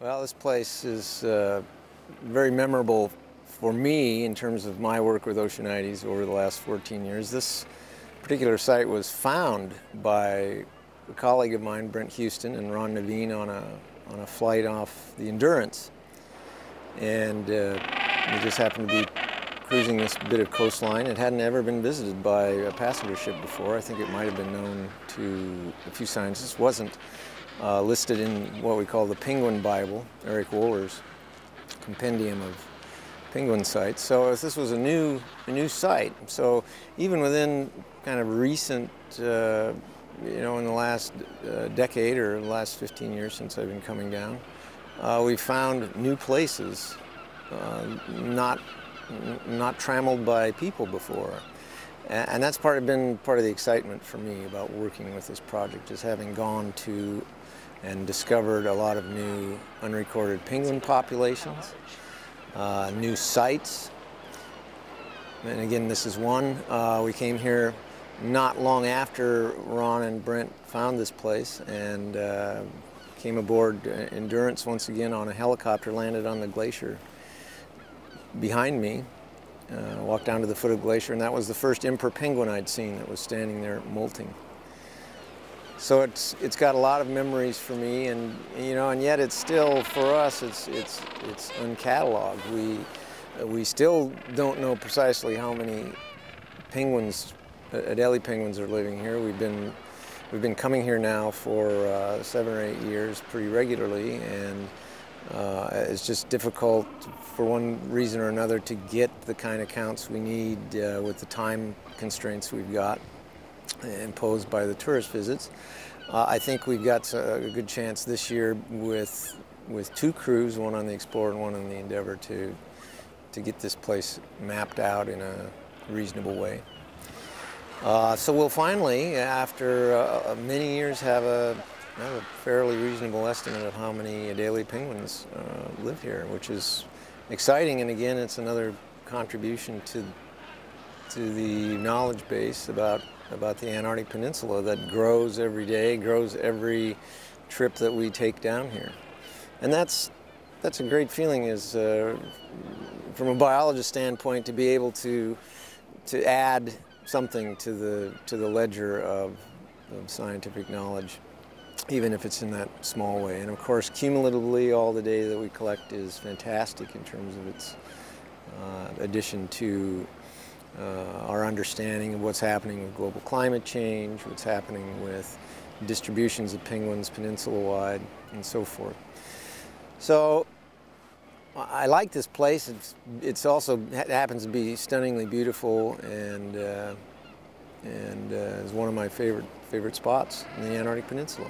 Well, this place is very memorable for me in terms of my work with Oceanites over the last 14 years. This particular site was found by a colleague of mine, Brent Houston, and Ron Naveen on a flight off the Endurance. And we just happened to be cruising this bit of coastline. It hadn't ever been visited by a passenger ship before. I think it might have been known to a few scientists. It wasn't listed in what we call the Penguin Bible, Eric Woller's compendium of penguin sites. So this was a new site. So even within kind of recent, in the last decade or the last 15 years since I've been coming down, we found new places not trammeled by people before. And that's been part of the excitement for me about working with this project, is having gone to and discovered a lot of new unrecorded penguin populations, new sites. And again, this is one. We came here not long after Ron and Brent found this place, and came aboard Endurance once again on a helicopter, landed on the glacier behind me, walked down to the foot of the glacier, and that was the first emperor penguin I'd seen that was standing there molting. So it's got a lot of memories for me, and yet it's still, for us, it's uncatalogued. We still don't know precisely how many penguins, Adelie penguins, are living here. We've been coming here now for 7 or 8 years pretty regularly, and it's just difficult for one reason or another to get the kind of counts we need with the time constraints we've got imposed by the tourist visits. I think we've got a good chance this year with 2 crews, one on the Explorer and one on the Endeavor, to get this place mapped out in a reasonable way. So we'll finally, after many years, have a fairly reasonable estimate of how many Adelie penguins live here, which is exciting. And again, it's another contribution to the knowledge base about the Antarctic Peninsula that grows every day, grows every trip that we take down here. And that's a great feeling, is from a biologist standpoint, to be able to add something to the ledger of scientific knowledge, even if it's in that small way. And of course, cumulatively, all the data that we collect is fantastic in terms of its addition to our understanding of what's happening with global climate change, what's happening with distributions of penguins peninsula-wide, and so forth. So I like this place. It's also happens to be stunningly beautiful, and is one of my favorite spots in the Antarctic Peninsula.